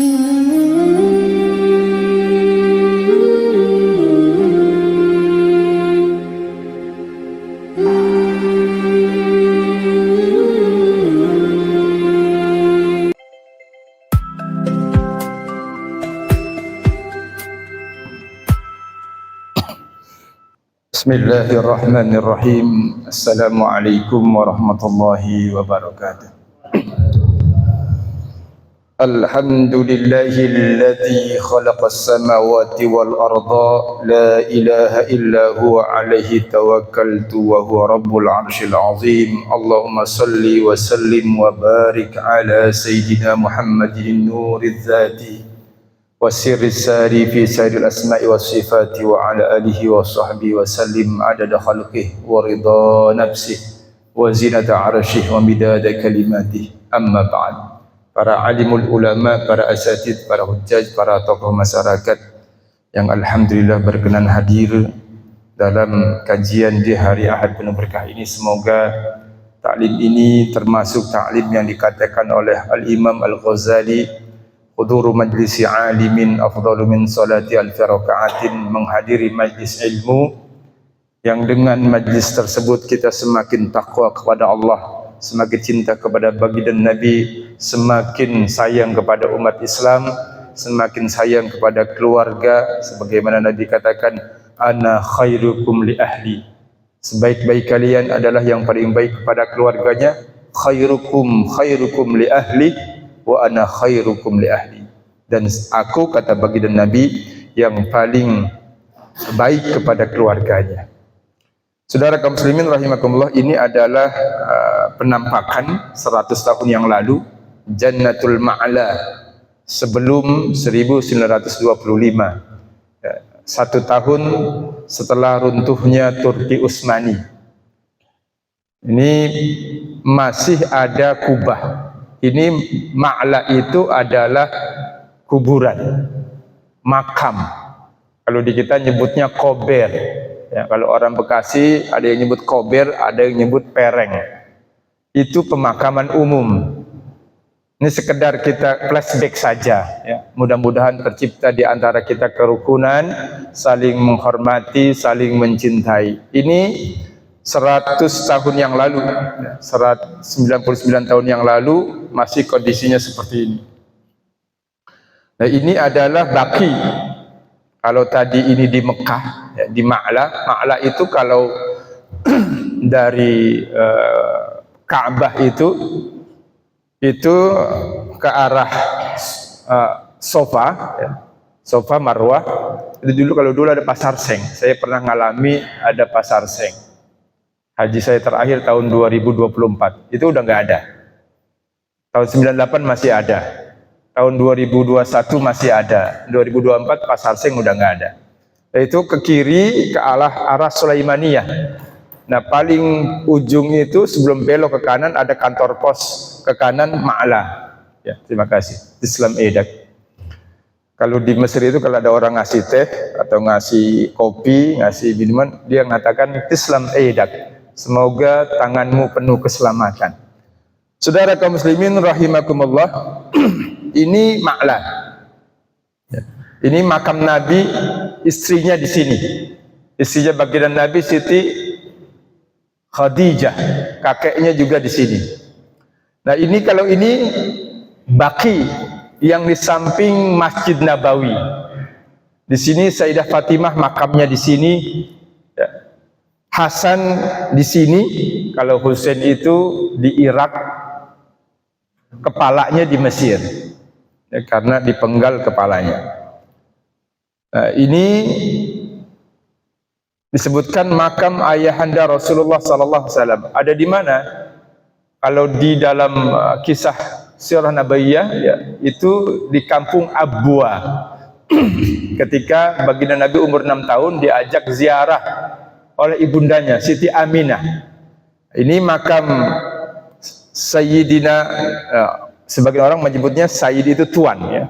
Bismillahirrahmanirrahim. Assalamualaikum warahmatullahi wabarakatuh. Alhamdulillahilladzi khalaqas samawati wal arda la ilaha illa huwa alaihi tawakkaltu wa huwa rabbul arsyil azim. Allahumma salli wa sallim wa barik ala sayyidina Muhammadin nuriz zati wasirri sari fi sairil asma'i was sifati wa ala alihi wa sahbihi wa sallim adada khalqihi wa ridha nafsihi wa zinata arsyihi wa midada kalimatihi. Amma ba'd. Para alimul ulama, para asatid, para hujjaj, para tokoh masyarakat yang alhamdulillah berkenan hadir dalam kajian di hari Ahad penuh berkah ini, semoga taklim ini termasuk taklim yang dikatakan oleh Al-Imam Al-Ghazali, huduru majlisi alimin afdalu min salati alfi raka'atin, menghadiri majlis ilmu yang dengan majlis tersebut kita semakin takwa kepada Allah, semakin cinta kepada baginda Nabi, semakin sayang kepada umat Islam, semakin sayang kepada keluarga, sebagaimana Nabi katakan, ana khairukum li ahli, sebaik-baik kalian adalah yang paling baik kepada keluarganya. Khairukum li ahli wa ana khairukum li ahli, dan aku, kata baginda Nabi, yang paling baik kepada keluarganya. Saudara kaum muslimin rahimakumullah, ini adalah penampakan 100 tahun yang lalu, Jannatul Ma'la, sebelum 1925, 1 tahun setelah runtuhnya Turki Utsmani. Ini masih ada kubah. Ini Ma'la itu adalah kuburan, makam. Kalau di kita nyebutnya kober. Ya, kalau orang Bekasi ada yang nyebut kober, ada yang nyebut pereng. Itu pemakaman umum. Ini sekedar kita flashback saja. Ya. Mudah-mudahan tercipta di antara kita kerukunan, saling menghormati, saling mencintai. Ini 100 tahun yang lalu, 99 tahun yang lalu, masih kondisinya seperti ini. Nah, ini adalah Baqi. Kalau tadi ini di Mekah, ya, di Ma'la itu kalau dari Ka'bah itu ke arah Sofa, ya, Sofa Marwah. Itu kalau dulu ada pasar seng. Saya pernah ngalami ada pasar seng. Haji saya terakhir tahun 2024, itu udah nggak ada. Tahun 98 masih ada. Tahun 2021 masih ada. 2024 pasar seng udah nggak ada. Itu ke kiri, ke arah Sulaimaniyah. Nah, paling ujung itu sebelum belok ke kanan ada kantor pos, ke kanan Ma'la. Ya, terima kasih. Islam Edak. Kalau di Mesir itu kalau ada orang ngasih teh atau ngasih kopi, ngasih minuman, dia mengatakan Islam Edak. Semoga tanganmu penuh keselamatan. Saudara kaum muslimin rahimakumullah, ini Ma'la. Ya. Ini makam Nabi, istrinya di sini. Istrinya baginda Nabi Siti Khadijah, kakeknya juga di sini. Nah, ini kalau ini Baqi yang di samping Masjid Nabawi. Di sini Sayyidah Fatimah makamnya di sini. Ya. Hasan di sini, kalau Husain itu di Irak, kepalanya di Mesir, ya, karena dipenggal kepalanya. Nah, ini disebutkan makam ayahanda Rasulullah sallallahu alaihi wasallam. Ada di mana? Kalau di dalam kisah Sirah Nabawiyah, ya, itu di kampung Abwa. Ketika baginda Nabi umur 6 tahun diajak ziarah oleh ibundanya Siti Aminah. Ini makam Sayyidina, sebagian orang menyebutnya Sayyid itu tuan, ya.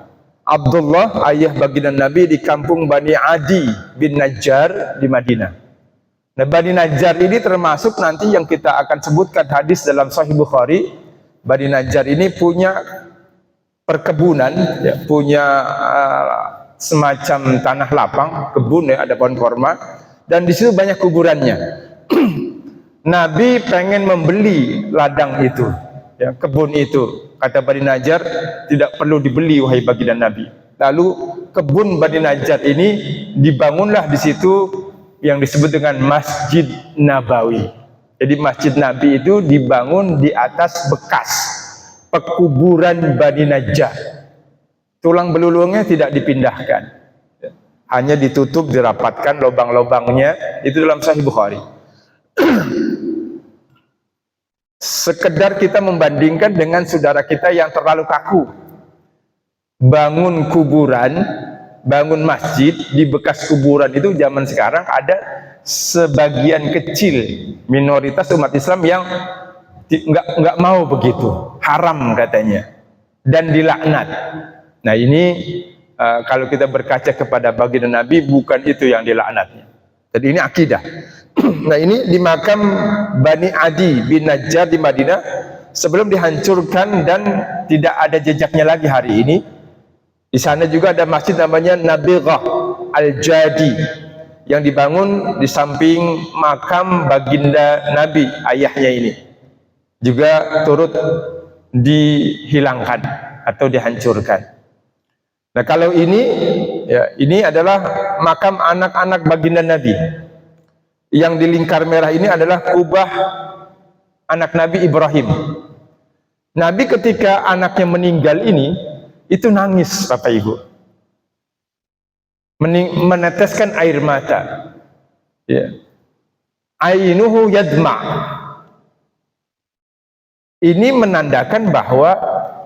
Abdullah, ayah baginda Nabi, di kampung Bani Adi bin Najjar di Madinah. Nah, Bani Najjar ini termasuk nanti yang kita akan sebutkan hadis dalam Sahih Bukhari. Bani Najjar ini punya perkebunan, ya, punya semacam tanah lapang, kebun ya, ada pohon korma, dan di situ banyak kuburannya. Nabi pengen membeli ladang itu, ya, kebun itu. Kata Bani Najjar, tidak perlu dibeli wahai baginda Nabi. Lalu kebun Bani Najjar ini dibangunlah di situ yang disebut dengan Masjid Nabawi. Jadi Masjid Nabi itu dibangun di atas bekas pekuburan Bani Najjar. Tulang belulungnya tidak dipindahkan, hanya ditutup, dirapatkan lubang-lubangnya. Itu dalam Sahih Bukhari. Sekedar kita membandingkan dengan saudara kita yang terlalu kaku, bangun kuburan, bangun masjid di bekas kuburan. Itu zaman sekarang ada sebagian kecil minoritas umat Islam yang nggak mau begitu, haram katanya, dan dilaknat. Nah ini kalau kita berkaca kepada baginda Nabi, bukan itu yang dilaknatnya. Jadi ini akidah. Nah ini di makam Bani Adi bin Najjar di Madinah sebelum dihancurkan dan tidak ada jejaknya lagi hari ini. Di sana juga ada masjid namanya Nabighah Al-Jadi yang dibangun di samping makam baginda Nabi, ayahnya ini. Juga turut dihilangkan atau dihancurkan. Nah kalau ini, ya, ini adalah makam anak-anak baginda Nabi. Yang di lingkar merah ini adalah kubah anak Nabi Ibrahim. Nabi ketika anaknya meninggal ini, itu nangis Bapak Ibu. Meneteskan air mata. Ya. Ainuhu yadma. Ini menandakan bahwa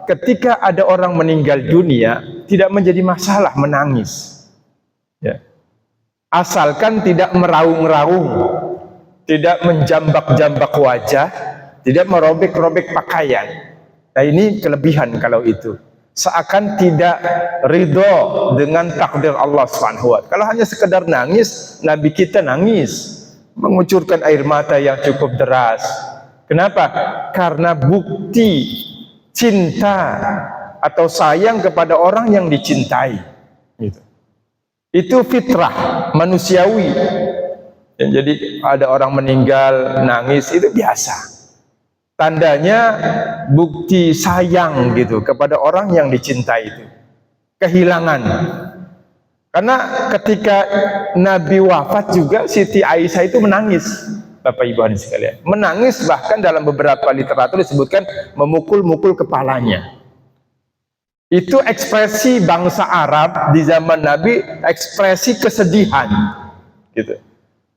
ketika ada orang meninggal dunia, tidak menjadi masalah menangis, ya. Asalkan tidak meraung-raung, tidak menjambak-jambak wajah, tidak merobek-robek pakaian. Nah ini kelebihan kalau itu. Seakan tidak ridho dengan takdir Allah SWT. Kalau hanya sekedar nangis, Nabi kita nangis, mengucurkan air mata yang cukup deras. Kenapa? Karena bukti cinta atau sayang kepada orang yang dicintai. Itu fitrah manusiawi. Jadi ada orang meninggal nangis, itu biasa. Tandanya bukti sayang gitu kepada orang yang dicintai itu. Kehilangan. Karena ketika Nabi wafat juga Siti Aisyah itu menangis. Bapak Ibu hadirin sekalian, menangis, bahkan dalam beberapa literatur disebutkan memukul-mukul kepalanya. Itu ekspresi bangsa Arab di zaman Nabi, ekspresi kesedihan, gitu.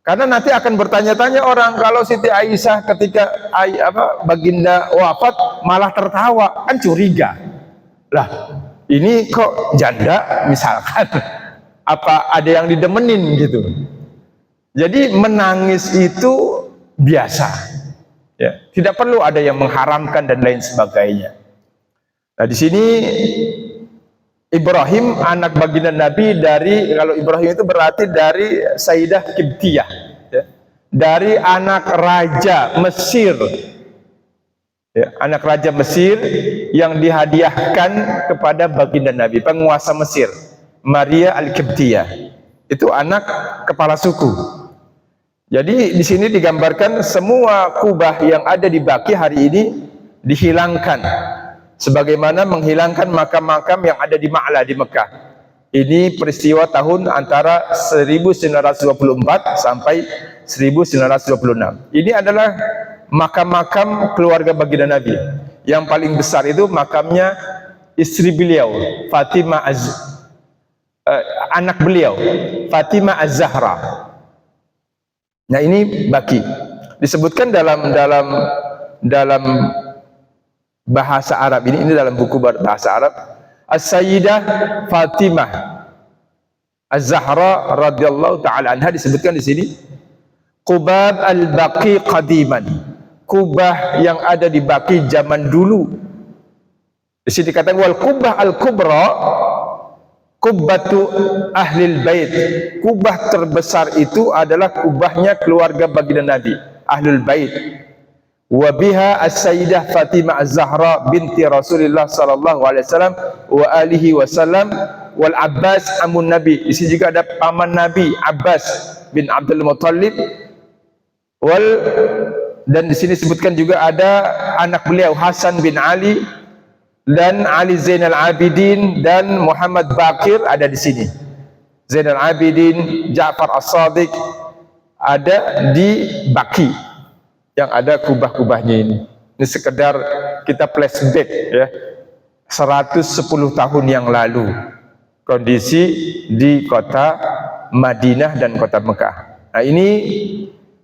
Karena nanti akan bertanya-tanya orang, kalau Siti Aisyah ketika baginda wafat malah tertawa, kan curiga. Lah, ini kok janda misalkan, apa ada yang didemenin gitu. Jadi menangis itu biasa, ya. Tidak perlu ada yang mengharamkan dan lain sebagainya. Nah di sini Ibrahim anak baginda Nabi dari, kalau Ibrahim itu berarti dari Sayyidah Qibtiyah, ya. Dari anak raja Mesir, ya. Anak raja Mesir yang dihadiahkan kepada baginda Nabi, penguasa Mesir, Maria Al-Qibtiyah. Itu anak kepala suku. Jadi di sini digambarkan semua kubah yang ada di Baqi hari ini dihilangkan, sebagaimana menghilangkan makam-makam yang ada di Ma'la di Mekah. Ini peristiwa tahun antara 1924 sampai 1926. Ini adalah makam-makam keluarga baginda Nabi. Yang paling besar itu makamnya istri beliau, Fatimah anak beliau, Fatimah Az-Zahra. Nah ini Baqi disebutkan dalam bahasa Arab ini dalam buku bahasa Arab, As-Sayyidah Fatimah Az-Zahra radhiyallahu taala anha disebutkan di sini, Qubab al-Baqi qadiman, kubah yang ada di Baqi zaman dulu. Di sini dikatakan wal kubah al-kubra kubbatu ahlil bait. Kubah terbesar itu adalah kubahnya keluarga baginda Nabi, ahlul bait. wa biha as-sayyidah Fatimah Az-Zahra binti Rasulullah sallallahu alaihi wasallam wa alihi wasallam wal Abbas amun Nabi. Di sini juga ada paman Nabi Abbas bin Abdul Muttalib dan di sini disebutkan juga ada anak beliau Hasan bin Ali dan Ali Zainal Abidin dan Muhammad Baqir ada di sini. Zainal Abidin, Ja'far As-Sadiq ada di Baki yang ada kubah-kubahnya ini. Ini sekedar kita flashback ya. 110 tahun yang lalu kondisi di kota Madinah dan kota Mekah. Nah, ini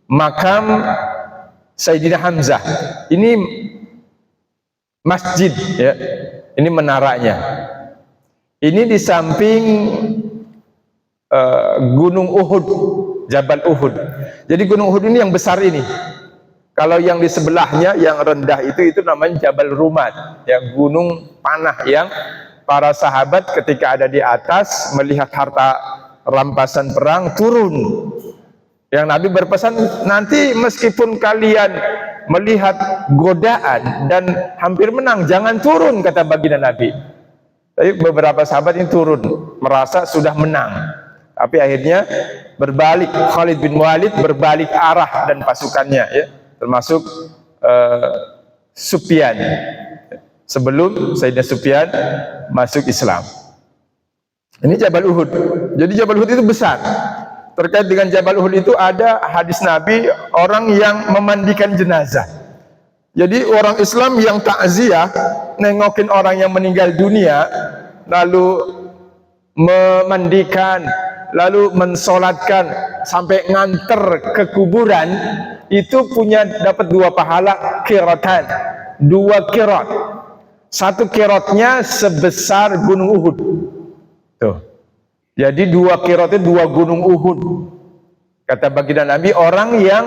makam Sayyidina Hamzah. Ini masjid ya. Ini menaranya. Ini di samping Gunung Uhud, Jabal Uhud. Jadi Gunung Uhud ini yang besar ini. Kalau yang di sebelahnya yang rendah itu namanya Jabal Rumat, ya, gunung panah yang para sahabat ketika ada di atas melihat harta rampasan perang turun. Yang Nabi berpesan, nanti meskipun kalian melihat godaan dan hampir menang, jangan turun, kata baginda Nabi. Tapi beberapa sahabat ini turun, merasa sudah menang. Tapi akhirnya berbalik, Khalid bin Walid berbalik arah dan pasukannya, ya, termasuk Sufyan. Sebelum Sayyidina Sufyan masuk Islam. Ini Jabal Uhud. Jadi Jabal Uhud itu besar. Terkait dengan Jabal Uhud itu ada hadis Nabi orang yang memandikan jenazah. Jadi orang Islam yang takziah nengokin orang yang meninggal dunia, lalu memandikan, lalu mensolatkan sampai nganter ke kuburan, itu punya dapat 2 pahala qiratan, 2 qirat. 1 qiratnya sebesar gunung Uhud. Tuh. Jadi 2 qirat itu 2 gunung Uhud. Kata baginda Nabi, orang yang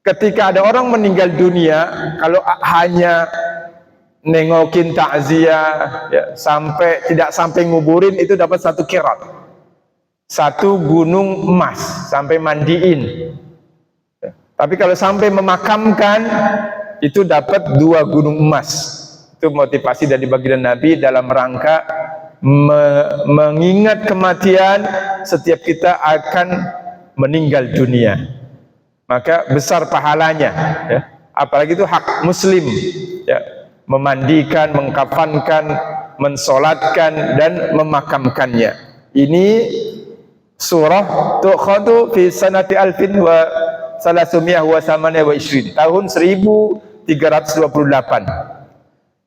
ketika ada orang meninggal dunia, kalau hanya nengokin takziah ya, tidak sampai nguburin, itu dapat 1 qirat. 1 gunung emas sampai mandiin. Ya. Tapi kalau sampai memakamkan itu dapat 2 gunung emas. Itu motivasi dari baginda Nabi dalam rangka mengingat kematian. Setiap kita akan meninggal dunia, maka besar pahalanya ya. Apalagi itu hak muslim ya, memandikan, mengkafankan, mensolatkan dan memakamkannya. Ini surah tukhadu fi sanati alfin wa salasumiyah wa samaniyah wa isrin, tahun 1328.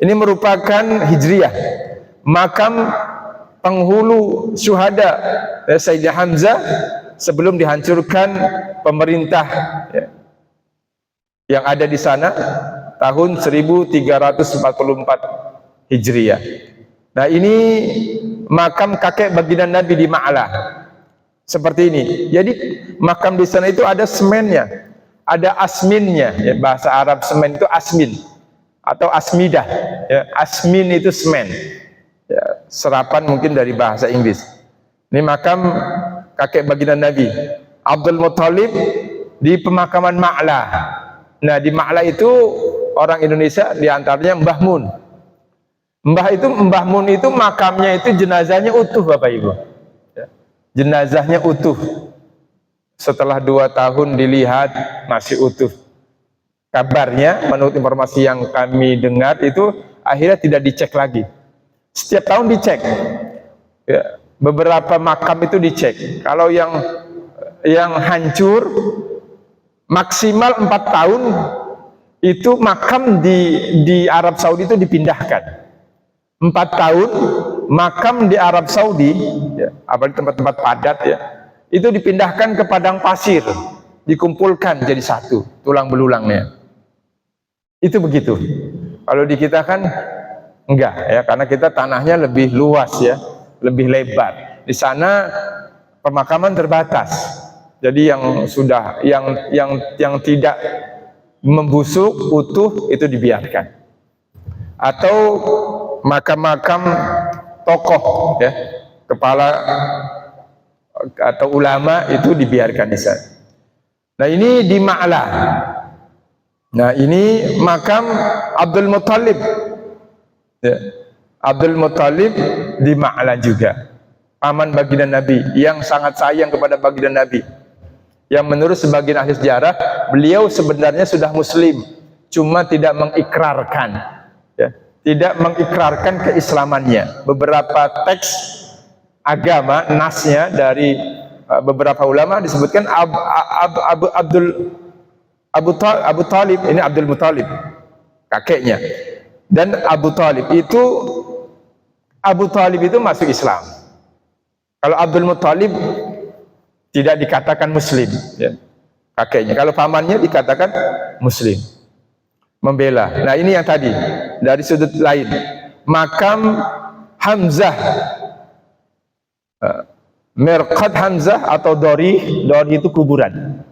Ini merupakan hijriyah, makam penghulu syuhada Sayyidina Hamzah sebelum dihancurkan pemerintah ya, yang ada di sana tahun 1344 hijriyah. Nah, ini makam kakek baginda Nabi di Ma'lah. Seperti ini. Jadi makam di sana itu ada semennya, ada asminnya ya, bahasa Arab semen itu asmin atau asmidah ya. Asmin itu semen ya, serapan mungkin dari bahasa Inggris. Ini makam kakek baginda Nabi Abdul Muttalib di pemakaman Ma'lah. Nah, di Ma'lah itu orang Indonesia diantaranya Mbah Mun. Mbah Mun itu makamnya itu jenazahnya utuh, Bapak Ibu ya. Jenazahnya utuh. Setelah 2 tahun dilihat masih utuh. Kabarnya menurut informasi yang kami dengar itu akhirnya tidak dicek lagi. Setiap tahun dicek ya, beberapa makam itu dicek. Kalau yang hancur maksimal 4 tahun itu makam di Arab Saudi itu dipindahkan. 4 tahun makam di Arab Saudi ya, apalagi tempat-tempat padat ya, itu dipindahkan ke padang pasir, dikumpulkan jadi satu tulang belulangnya. Itu begitu. Kalau di kita kan enggak ya, karena kita tanahnya lebih luas ya, lebih lebar. Di sana pemakaman terbatas. Jadi yang sudah yang tidak membusuk utuh itu dibiarkan. Atau makam-makam tokoh ya, kepala atau ulama itu dibiarkan di sana. Nah, ini di Ma'lah. Nah, ini makam Abdul Muthalib. Ya. Abdul Muthalib di Ma'lan juga. Paman baginda Nabi yang sangat sayang kepada baginda Nabi. Yang menurut sebagian ahli sejarah, beliau sebenarnya sudah muslim, cuma tidak mengikrarkan, ya, tidak mengikrarkan keislamannya. Beberapa teks agama, nasnya dari beberapa ulama disebutkan Abu Talib, ini Abdul Muthalib, kakeknya. Dan Abu Talib itu masuk Islam. Kalau Abdul Muthalib tidak dikatakan muslim, ya, kakeknya. Kalau pamannya dikatakan muslim, membela. Nah, ini yang tadi dari sudut lain, makam Hamzah, Mirqad Hamzah atau Dori itu kuburan.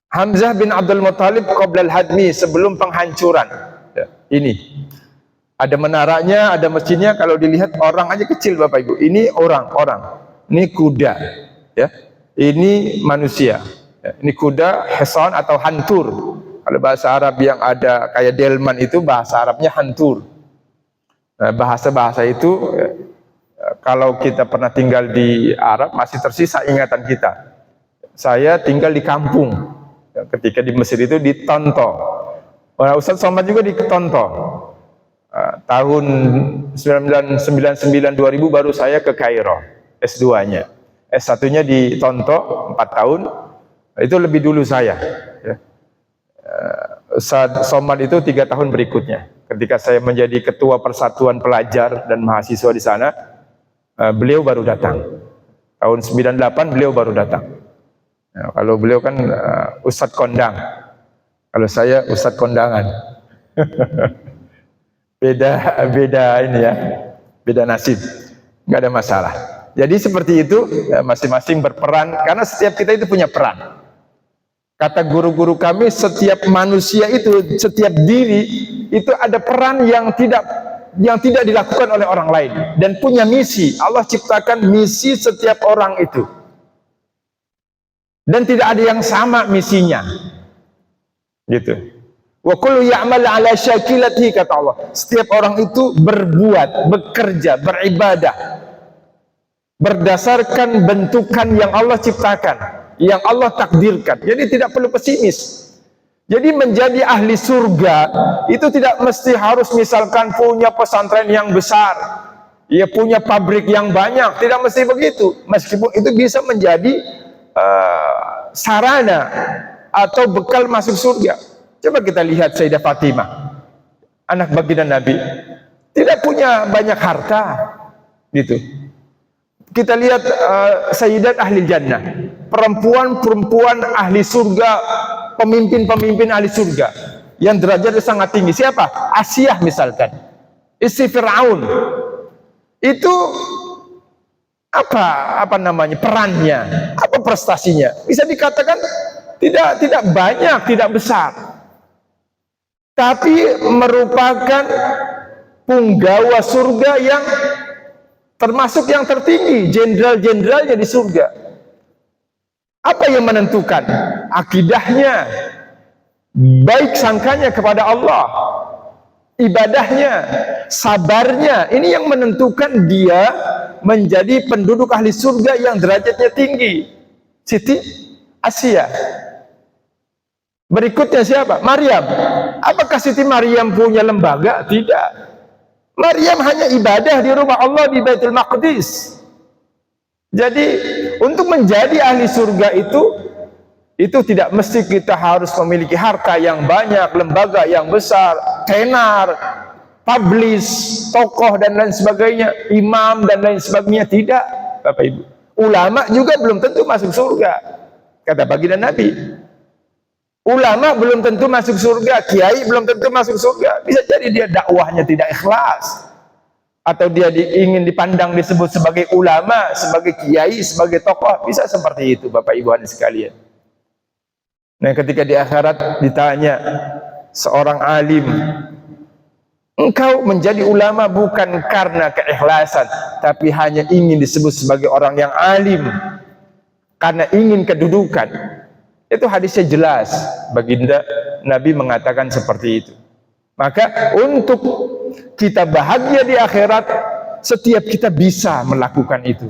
Hamzah bin Abdul Muthalib qabla al-hadmi, sebelum penghancuran. Ya, ini ada menaranya, ada masjidnya. Kalau dilihat orang aja kecil, Bapak Ibu. Ini orang, ini kuda. Ya, ini manusia. Ya, ini kuda, heson atau hantur. Kalau bahasa Arab yang ada kayak delman itu bahasa Arabnya hantur. Nah, bahasa-bahasa itu kalau kita pernah tinggal di Arab masih tersisa ingatan kita. Saya tinggal di kampung. Ya, ketika di Mesir itu di Tonto. Nah, Ustaz Somad juga di Tonto. Tahun 1999-2000 baru saya ke Kairo S2-nya. S1-nya di Tonto 4 tahun, itu lebih dulu saya. Ya. Ustaz Somad itu 3 tahun berikutnya. Ketika saya menjadi ketua persatuan pelajar dan mahasiswa di sana, beliau baru datang. Tahun 98 beliau baru datang. Ya, kalau beliau kan Ustadz Kondang, kalau saya Ustadz Kondangan. beda ini ya, beda nasib, nggak ada masalah. Jadi seperti itu, masing-masing berperan, karena setiap kita itu punya peran. Kata guru-guru kami, setiap manusia itu, setiap diri itu ada peran yang tidak dilakukan oleh orang lain dan punya misi. Allah ciptakan misi setiap orang itu, dan tidak ada yang sama misinya, gitu. Wa kullu ya'mal 'ala syakilatihi, kata Allah. Setiap orang itu berbuat, bekerja, beribadah berdasarkan bentukan yang Allah ciptakan, yang Allah takdirkan. Jadi tidak perlu pesimis. Jadi menjadi ahli surga itu tidak mesti harus misalkan punya pesantren yang besar, ya punya pabrik yang banyak, tidak mesti begitu. Meskipun itu bisa menjadi sarana atau bekal masuk surga. Coba kita lihat Sayyidah Fatimah, anak baginda Nabi, tidak punya banyak harta, gitu. Kita lihat Sayyidat Ahli Jannah, perempuan-perempuan ahli surga, pemimpin-pemimpin ahli surga yang derajatnya sangat tinggi. Siapa? Asiyah misalkan, istri Fir'aun. Itu apa namanya perannya, apa prestasinya? Bisa dikatakan tidak banyak, tidak besar, tapi merupakan punggawa surga yang termasuk yang tertinggi, jenderal-jenderalnya di surga. Apa yang menentukan? Akidahnya, baik sangkanya kepada Allah, ibadahnya, sabarnya. Ini yang menentukan dia menjadi penduduk ahli surga yang derajatnya tinggi. Siti Asia. Berikutnya siapa? Maryam. Apakah Siti Maryam punya lembaga? Tidak. Maryam hanya ibadah di rumah Allah di Baitul Maqdis. Jadi untuk menjadi ahli surga itu tidak mesti kita harus memiliki harta yang banyak, lembaga yang besar, tenar, publish, tokoh dan lain sebagainya, imam dan lain sebagainya. Tidak, Bapak Ibu. Ulama juga belum tentu masuk surga, kata baginda Nabi. Ulama belum tentu masuk surga, kiai belum tentu masuk surga. Bisa jadi dia dakwahnya tidak ikhlas, atau dia ingin dipandang disebut sebagai ulama, sebagai kiai, sebagai tokoh. Bisa seperti itu, Bapak Ibu hadirin sekalian. Nah, ketika di akhirat ditanya seorang alim, engkau menjadi ulama bukan karena keikhlasan, tapi hanya ingin disebut sebagai orang yang alim karena ingin kedudukan. Itu hadisnya jelas, baginda Nabi mengatakan seperti itu. Maka untuk kita bahagia di akhirat, setiap kita bisa melakukan itu.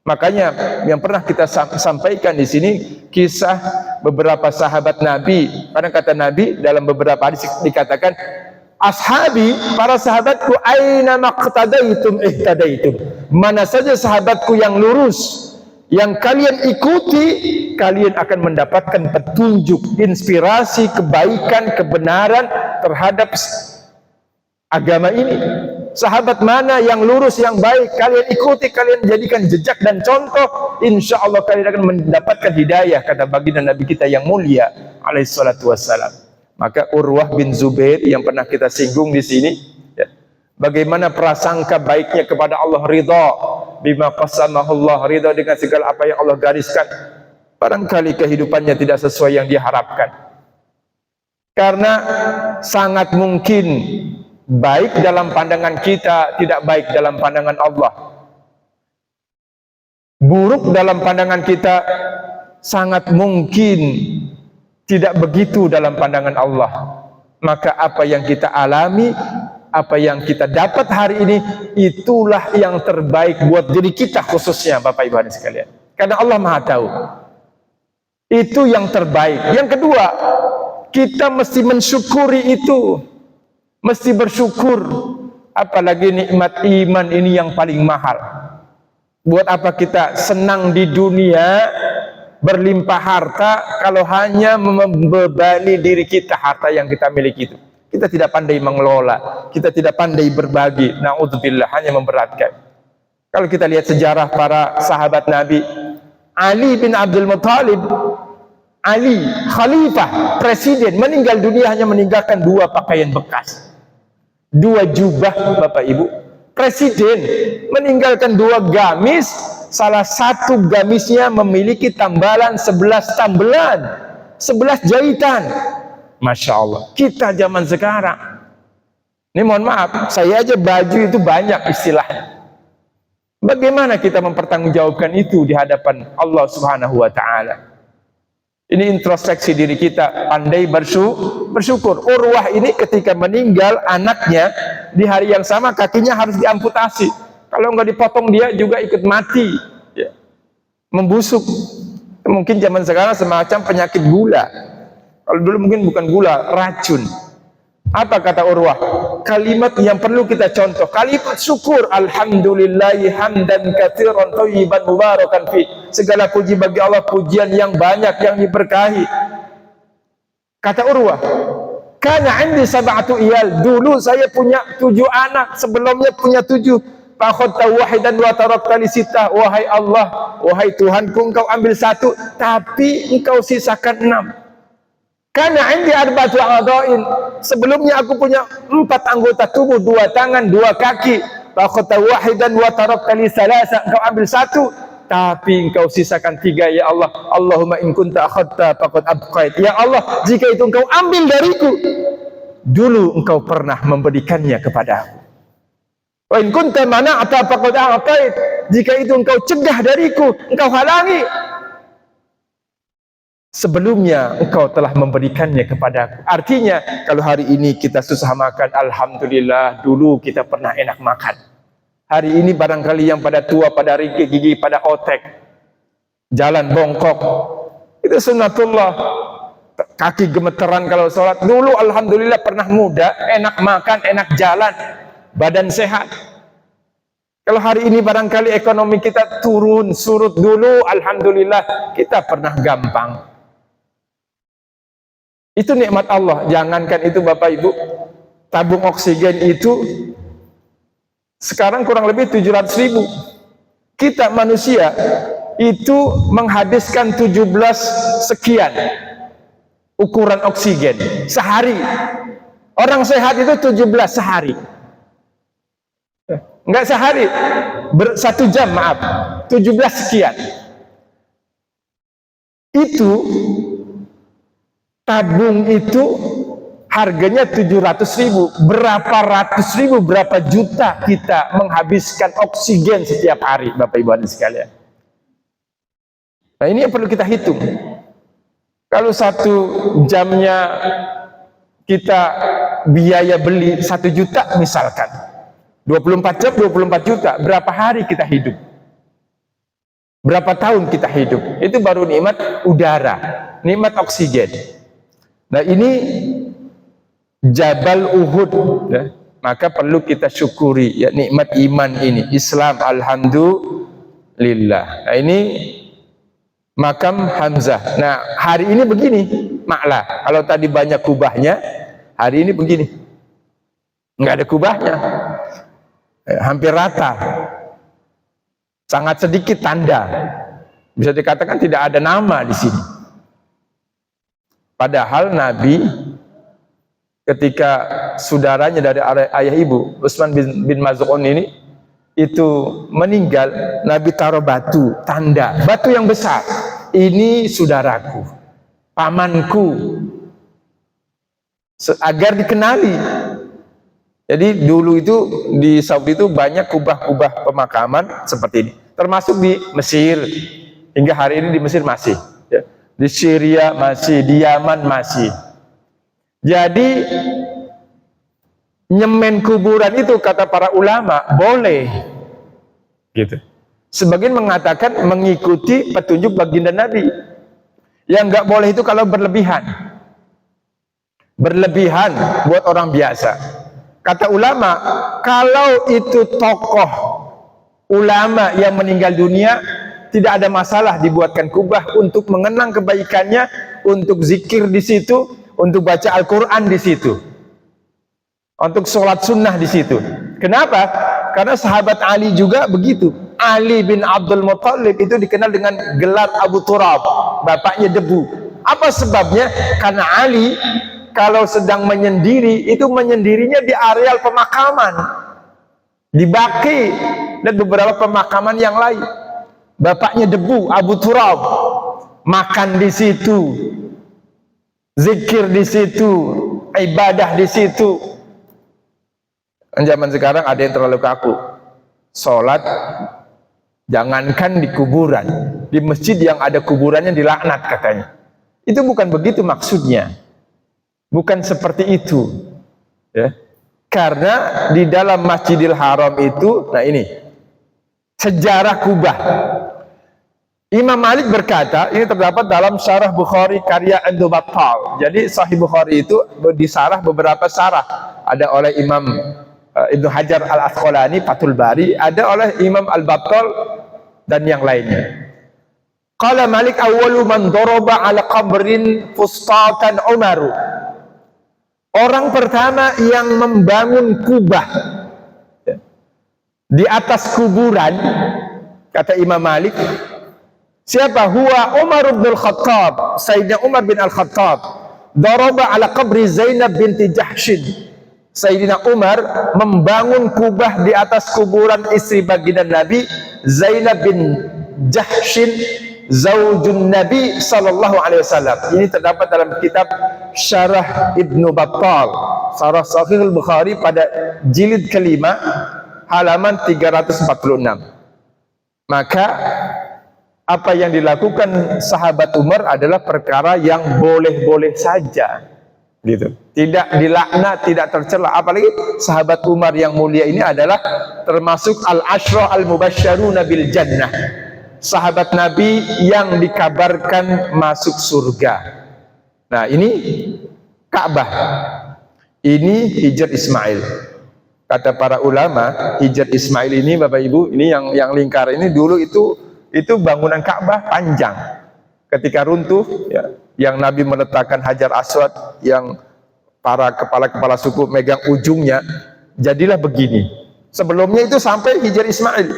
Makanya yang pernah kita sampaikan di sini kisah beberapa sahabat Nabi. Karena kata Nabi dalam beberapa hadis dikatakan, ashabi, para sahabatku, aina maqtadaitum ihtadaitum. Mana saja sahabatku yang lurus, yang kalian ikuti, kalian akan mendapatkan petunjuk, inspirasi, kebaikan, kebenaran terhadap agama ini. Sahabat mana yang lurus, yang baik, kalian ikuti, kalian jadikan jejak dan contoh, insya Allah kalian akan mendapatkan hidayah, kata baginda Nabi kita yang mulia alaihissalatu wassalam. Maka Urwah bin Zubair yang pernah kita singgung di sini, ya, bagaimana prasangka baiknya kepada Allah, ridha bima qasamahullah, ridha dengan segala apa yang Allah gariskan. Barangkali kehidupannya tidak sesuai yang diharapkan, karena sangat mungkin baik dalam pandangan kita, tidak baik dalam pandangan Allah. Buruk dalam pandangan kita, sangat mungkin tidak begitu dalam pandangan Allah. Maka apa yang kita alami, apa yang kita dapat hari ini, itulah yang terbaik buat diri kita khususnya, Bapak Ibu hadirin sekalian. Karena Allah Maha tahu. Itu yang terbaik. Yang kedua, kita mesti mensyukuri itu. Mesti bersyukur. Apalagi nikmat iman ini yang paling mahal. Buat apa kita senang di dunia, berlimpah harta, kalau hanya membebani diri kita harta yang kita miliki itu. Kita tidak pandai mengelola, kita tidak pandai berbagi. Na'udzubillah, hanya memberatkan. Kalau kita lihat sejarah para sahabat Nabi, Ali bin Abdul Muttalib, Ali, khalifah, presiden, meninggal dunia hanya meninggalkan 2 pakaian bekas, 2 jubah, Bapak Ibu. Presiden meninggalkan 2 gamis, salah satu gamisnya memiliki tambalan 11 tambelan, 11 jahitan. Masya Allah. Kita zaman sekarang, ini mohon maaf, saya aja baju itu banyak istilahnya. Bagaimana kita mempertanggungjawabkan itu di hadapan Allah Subhanahu wa Ta'ala? Ini introspeksi diri kita, pandai bersyukur. Urwah ini ketika meninggal anaknya, di hari yang sama kakinya harus diamputasi. Kalau nggak dipotong dia juga ikut mati, ya, membusuk. Mungkin zaman sekarang semacam penyakit gula. Kalau dulu mungkin bukan gula, racun. Apa kata Urwah? Kalimat yang perlu kita contoh, kalimat syukur. Alhamdulillahi hamdan katsiran thayyiban mubarakan fi. Segala puji bagi Allah, pujian yang banyak, yang diberkahi. Kata Urwah, kana indi sab'atu iyal. Dulu saya punya 7 anak, sebelumnya punya 7. Fakhadta wahidan wa tarakta li sittah. Wahai Allah, wahai Tuhanku, engkau ambil 1, tapi engkau sisakan 6. Karena indi arba'atu a'dha'in, sebelumnya aku punya 4 anggota tubuh, 2 tangan, 2 kaki. Fakhadta wahidan wa tarakta li salasa, engkau ambil 1, tapi engkau sisakan 3. Ya Allah, Allahumma in kunta akhadta faqad abqait. Ya Allah, jika itu engkau ambil dariku, dulu engkau pernah memberikannya kepadaku. Wa in kunta mana'ta faqad a'tait, jika itu engkau cegah dariku, engkau halangi, sebelumnya engkau telah memberikannya kepadaku. Artinya, kalau hari ini kita susah makan, alhamdulillah, dulu kita pernah enak makan. Hari ini barangkali yang pada tua, pada ringkih gigi, pada otek, jalan bongkok, itu sunnatullah. Kaki gemeteran kalau sholat. Dulu alhamdulillah pernah muda, enak makan, enak jalan, badan sehat. Kalau hari ini barangkali ekonomi kita turun, surut. Dulu alhamdulillah kita pernah gampang. Itu nikmat Allah. Jangankan itu Bapak Ibu, tabung oksigen itu sekarang kurang lebih 700.000. Kita manusia itu menghabiskan 17 sekian ukuran oksigen sehari. Orang sehat itu 17 sehari. Enggak sehari, 1 jam, maaf, 17 sekian. Itu tabung itu harganya 700.000. Berapa ratus ribu, berapa juta kita menghabiskan oksigen setiap hari, Bapak Ibu hadirin sekalian. Nah, ini yang perlu kita hitung. Kalau 1 jamnya kita biaya beli 1 juta misalkan, 24 jam 24 juta, berapa hari kita hidup? Berapa tahun kita hidup? Itu baru nikmat udara, nikmat oksigen. Nah ini Jabal Uhud, ya. Maka perlu kita syukuri ya nikmat iman ini, Islam, alhamdulillah. Nah ini makam Hamzah. Nah hari ini begini maklah. Kalau tadi banyak kubahnya, hari ini begini, nggak ada kubahnya, hampir rata, sangat sedikit tanda. Bisa dikatakan tidak ada nama di sini. Padahal Nabi ketika saudaranya dari ayah ibu, Utsman bin Maz'un ini itu meninggal, Nabi taruh batu, tanda, batu yang besar. Ini saudaraku, pamanku, agar dikenali. Jadi dulu itu di Saudi itu banyak kubah-kubah pemakaman seperti ini, termasuk di Mesir. Hingga hari ini di Mesir masih, ya. Di Syria masih, di Yaman masih. Jadi nyemen kuburan itu kata para ulama boleh, gitu. Sebagian mengatakan mengikuti petunjuk baginda Nabi. Yang nggak boleh itu kalau berlebihan. Berlebihan buat orang biasa. Kata ulama, kalau itu tokoh ulama yang meninggal dunia, tidak ada masalah dibuatkan kubah untuk mengenang kebaikannya, untuk zikir di situ, untuk baca Al-Quran di situ, untuk sholat sunnah di situ. Kenapa? Karena sahabat Ali juga begitu. Ali bin Abdul Muttalib itu dikenal dengan gelar Abu Turab, bapaknya debu. Apa sebabnya? Karena Ali kalau sedang menyendiri, itu menyendirinya di areal pemakaman, di Baqi dan beberapa pemakaman yang lain. Bapaknya debu, Abu Turab, makan di situ, zikir di situ, ibadah di situ. Zaman sekarang ada yang terlalu kaku, sholat jangankan di kuburan, di masjid yang ada kuburannya dilaknat katanya. Itu bukan begitu maksudnya, bukan seperti itu, ya. Karena di dalam Masjidil Haram itu, nah ini sejarah kubah. Imam Malik berkata, ini terdapat dalam Syarah Bukhari karya Ibnu Battal. Jadi Sahih Bukhari itu disarah beberapa syarah. Ada oleh Imam Ibnu Hajar Al-Asqalani, Fathul Bari, ada oleh Imam Al-Battal dan yang lainnya. Qala Malik awwalu man daraba ala qabrin fustatan Umaru. Orang pertama yang membangun kubah di atas kuburan, kata Imam Malik, siapa? Huwa Umar bin Al-Khattab, Sayyidina Umar bin Al-Khattab. Daraba ala qabri Zainab binti Jahshin. Sayyidina Umar membangun kubah di atas kuburan istri baginda Nabi, Zainab bin Jahshin, zaujun Nabi sallallahu alaihi wasallam. Ini terdapat dalam kitab Syarah Ibnu Battal, Syarah Sahih Al-Bukhari pada jilid kelima, halaman 346. Maka apa yang dilakukan sahabat Umar adalah perkara yang boleh-boleh saja, gitu. Tidak dilaknat, tidak tercela. Apalagi sahabat Umar yang mulia ini adalah termasuk al-asyrah al-mubasysyaruna bil jannah, sahabat Nabi yang dikabarkan masuk surga. Nah ini Ka'bah, ini Hijr Ismail. Kata para ulama, Hijr Ismail ini Bapak Ibu, ini yang lingkar ini dulu itu bangunan Ka'bah panjang. Ketika runtuh, ya, yang Nabi meletakkan Hajar Aswad, yang para kepala-kepala suku megang ujungnya, jadilah begini. Sebelumnya itu sampai Hijr Ismail.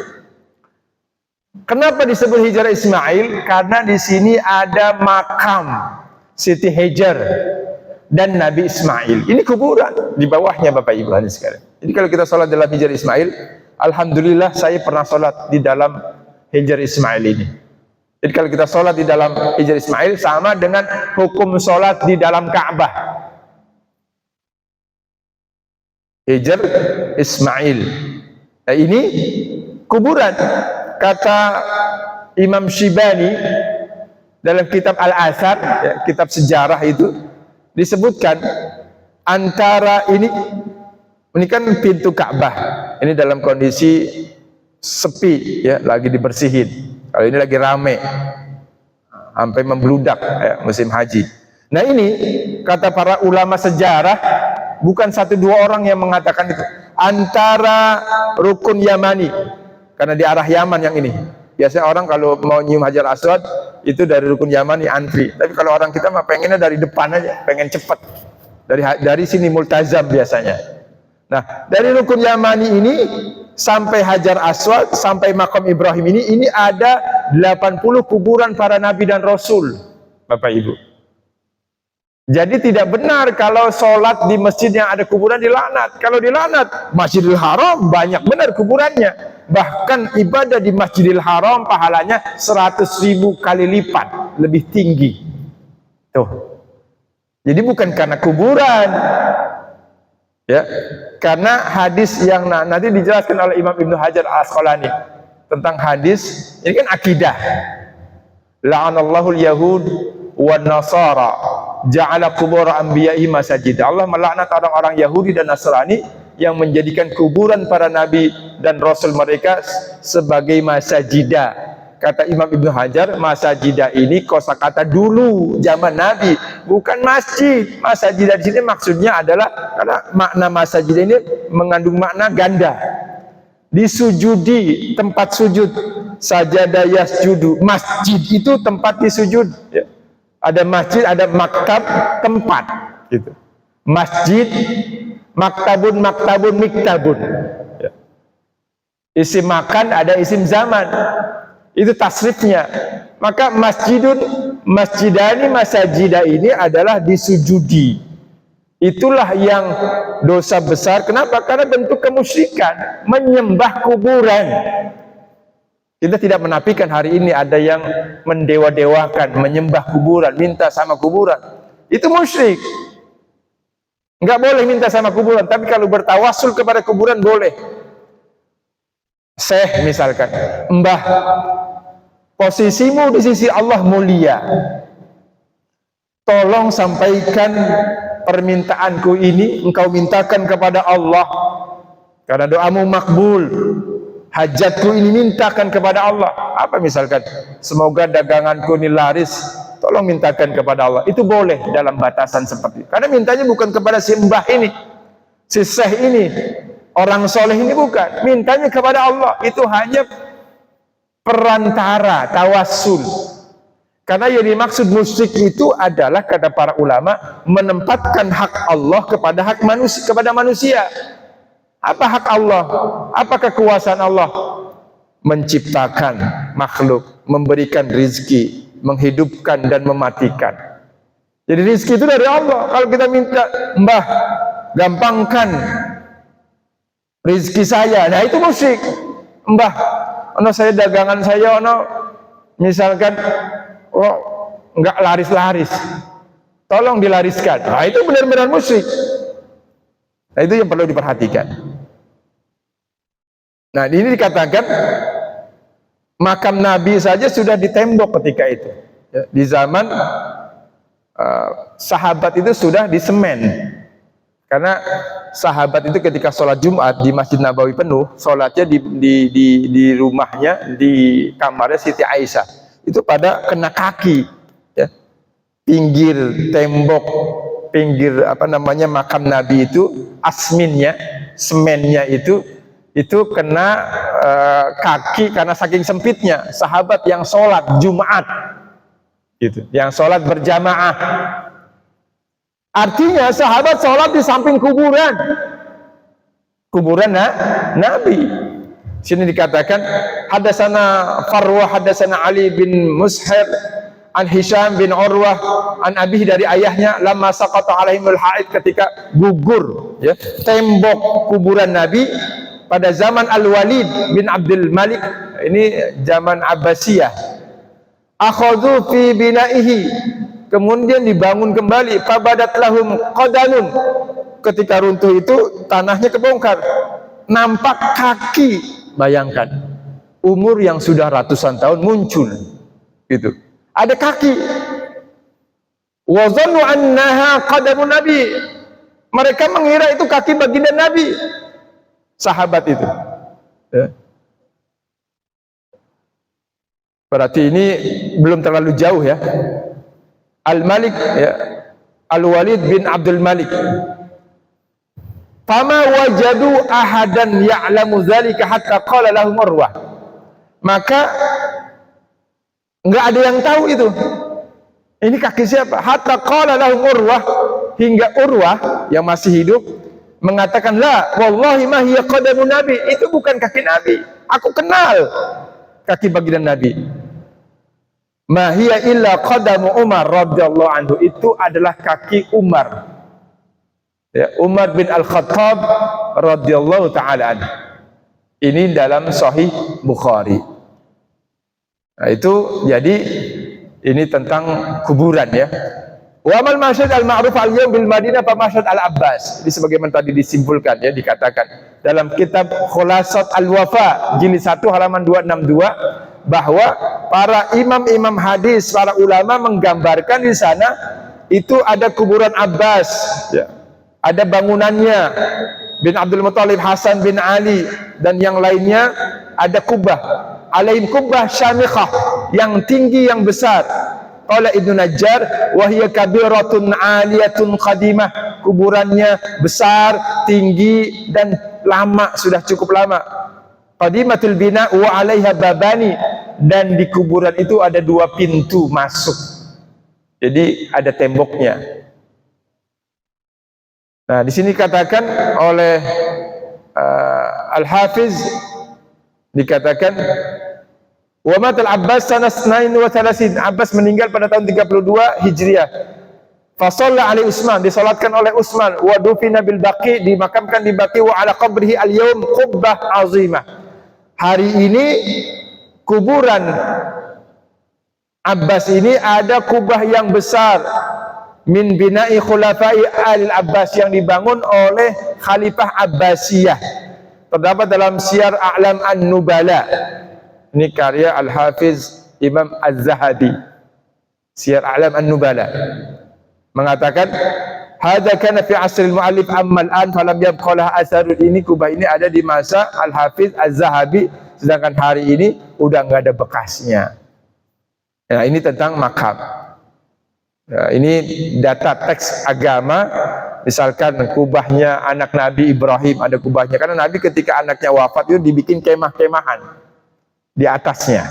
Kenapa disebut Hijr Ismail? Karena di sini ada makam Siti Hajar dan Nabi Ismail. Ini kuburan di bawahnya Bapak Ibu hadirin sekalian. Jadi kalau kita sholat dalam Hijr Ismail, alhamdulillah saya pernah sholat di dalam Hijr Ismail ini. Jadi kalau kita sholat di dalam Hijr Ismail sama dengan hukum sholat di dalam Ka'bah. Hijr Ismail. Nah ini kuburan. Kata Imam Syibani, dalam kitab Al-Athar, ya, kitab sejarah itu disebutkan antara ini kan pintu Ka'bah. Ini dalam kondisi sepi, ya, lagi dibersihin. Kalau ini lagi rame, sampai membludak, ya, musim haji. Nah ini kata para ulama sejarah, bukan 1-2 orang yang mengatakan itu, antara rukun Yamani, karena di arah Yaman yang ini. Biasanya orang kalau mau nyium Hajar Aswad itu dari rukun Yamani antri. Tapi kalau orang kita mah pengennya dari depan aja, pengen cepet. Dari sini multazam biasanya. Nah, dari rukun Yamani ini sampai Hajar Aswad, sampai makam Ibrahim ini ada 80 kuburan para nabi dan rasul, Bapak Ibu. Jadi tidak benar kalau sholat di masjid yang ada kuburan dilaknat. Kalau dilaknat, Masjidil Haram banyak benar kuburannya. Bahkan ibadah di Masjidil Haram pahalanya 100.000 kali lipat, lebih tinggi. Tuh. Jadi bukan karena kuburan, ya, karena hadis yang nanti dijelaskan oleh Imam Ibnu Hajar Al-Asqalani tentang hadis ini kan akidah. La'anallahu al-yahud wan nasara ja'ala qubur anbiya'i masajid. Allah melaknat orang-orang Yahudi dan Nasrani yang menjadikan kuburan para nabi dan rasul mereka sebagai masajidah. Kata Imam Ibnu Hajar, masajidah ini kosakata dulu zaman Nabi, bukan masjid. Masajidah di sini maksudnya adalah, karena makna masajidah ini mengandung makna ganda. Disujudi, tempat sujud. Sajadah yasjudu, masjid itu tempat disujud, ya. Ada masjid, ada maktab, tempat gitu. Masjid, maktabun, miktabun, ya. Isim makan, ada isim zaman, itu tasrifnya. Maka masjidani, masajidah ini adalah disujudi. Itulah yang dosa besar. Kenapa? Karena bentuk kemusyrikan, menyembah kuburan. Kita tidak menafikan hari ini ada yang mendewa-dewakan, menyembah kuburan, minta sama kuburan. Itu musyrik. Enggak boleh minta sama kuburan, tapi kalau bertawassul kepada kuburan boleh. Syekh misalkan, Mbah, posisimu di sisi Allah mulia. Tolong sampaikan permintaanku ini, engkau mintakan kepada Allah. Karena doamu makbul. Hajatku ini mintakan kepada Allah. Apa misalkan? Semoga daganganku ini laris, tolong mintakan kepada Allah. Itu boleh dalam batasan seperti itu. Karena mintanya bukan kepada si mbah ini, si syekh ini, orang soleh ini, bukan. Mintanya kepada Allah. Itu hanya perantara, tawassul. Karena yang dimaksud musyrik itu adalah, kata para ulama, menempatkan hak Allah kepada hak manusia, kepada manusia. Apa hak Allah? Apa kekuasaan Allah? Menciptakan makhluk, memberikan rizki, menghidupkan dan mematikan. Jadi rizki itu dari Allah. Kalau kita minta, Mbah, gampangkan rizki saya, nah itu musyrik. Mbah, saya dagangan saya, misalkan, enggak laris-laris, tolong dilariskan. Nah itu benar-benar musyrik. Nah itu yang perlu diperhatikan. Nah ini dikatakan makam Nabi saja sudah ditembok ketika itu, ya, di zaman sahabat itu sudah disemen. Karena sahabat itu ketika sholat Jumat di Masjid Nabawi penuh, sholatnya di rumahnya, di kamarnya Siti Aisyah, itu pada kena kaki, ya. Pinggir tembok, pinggir makam Nabi itu, asminnya, semennya itu kena kaki karena saking sempitnya. Sahabat yang sholat Jumat gitu, yang sholat berjamaah, artinya sahabat sholat di samping kuburan Nabi. Sini dikatakan hadatsana Farwah hadatsana Ali bin Mushir an Hisham bin Urwah an abihi, dari ayahnya, lamma saqata alaihimul haid, ketika gugur, ya, tembok kuburan Nabi pada zaman Al-Walid bin Abdul Malik, ini zaman Abbasiyah. Akhadhu fi binaihi, kemudian dibangun kembali. Fabadat lahum qadanun, ketika runtuh itu tanahnya kebongkar, nampak kaki. Bayangkan umur yang sudah ratusan tahun muncul gitu. ada kaki. Wa dhannu annaha qadamun Nabi. Mereka mengira itu kaki baginda Nabi. Sahabat itu. Ya. Berarti ini belum terlalu jauh ya. Al-Malik ya, Al-Walid bin Abdul Malik. Fama wajadu ahadan ya'lamu dzalika hatta qala lahum Urwah. Maka enggak ada yang tahu itu. Ini kaki siapa? Hatta qala lahum Urwah, hingga Urwah yang masih hidup mengatakan, "La, wallahi ma hiya qadamun Nabi." Itu bukan kaki Nabi. Aku kenal kaki baginda Nabi. Ma hiya illa qadamu Umar radhiyallahu anhu. Itu adalah kaki Umar. Ya, Umar bin Al-Khattab radhiyallahu taala anhu. Ini dalam Sahih Bukhari. Nah, itu jadi ini tentang kuburan ya. Wa amal masyad al-ma'ruf al-yawm bil Madinah fa masyad al-Abbas. Ini sebagaimana tadi disimpulkan ya, dikatakan dalam kitab Khulasat al-Wafa jilid 1 halaman 262 bahwa para imam-imam hadis, para ulama menggambarkan di sana itu ada kuburan Abbas ya. Ada bangunannya bin Abdul Muthalib, Hasan bin Ali dan yang lainnya, ada kubah alaihim kubah syamikhah yang tinggi yang besar. Qala Ibnu Najjar wa hiya kabiratun aliyatun qadimah. Kuburannya besar, tinggi dan lama, sudah cukup lama. Qadimatul bina wa 'alaiha babani, dan di kuburan itu ada 2 pintu masuk. Jadi ada temboknya. Nah, di sini katakan oleh Al-Hafiz dikatakan wa matal Abbas sanah 32. Abbas meninggal pada tahun 32 Hijriah. Fa shalla alaihi Utsman, disalatkan oleh Utsman, wa dufina bil Baqi, dimakamkan di Baqi, wa ala qabrihi al-yaum qubbah azimah. Hari ini kuburan Abbas ini ada kubah yang besar min bina'i khulafai al-Abbas, yang dibangun oleh Khalifah Abbasiyah. Terdapat dalam Syiar A'lam An-Nubala. Ini karya Al-Hafiz Imam Az-Zahabi. Syiar A'lam An-Nubala mengatakan, hadza kana fi asril mu'allif amma al-an falam yabqa laha atharun. Ini kubah ini ada di masa Al-Hafiz Az-Zahabi, sedangkan hari ini udah enggak ada bekasnya. Nah, ini tentang makam. Nah, ini data teks agama, misalkan kubahnya anak Nabi Ibrahim, ada kubahnya, karena Nabi ketika anaknya wafat itu dibikin kemah-kemahan di atasnya,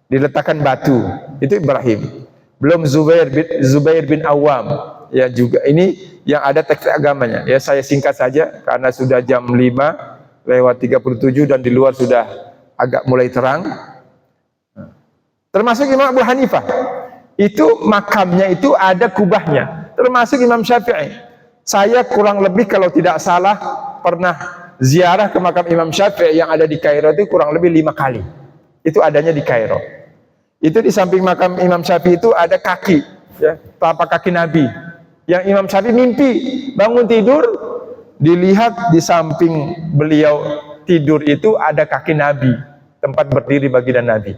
diletakkan batu, itu Ibrahim. Belum Zubair bin Awam, ya juga ini yang ada teks agamanya. Ya saya singkat saja karena sudah jam 5:37 dan di luar sudah agak mulai terang. Termasuk Imam Abu Hanifah, itu makamnya itu ada kubahnya. Termasuk Imam Syafi'i. Saya kurang lebih kalau tidak salah pernah ziarah ke makam Imam Syafi'i yang ada di Kairo itu kurang lebih 5 kali. Itu adanya di Kairo. Itu di samping makam Imam Syafi'i itu ada kaki, ya, telapak kaki Nabi. Yang Imam Syafi'i mimpi bangun tidur, dilihat di samping beliau tidur itu ada kaki Nabi, tempat berdiri baginda Nabi.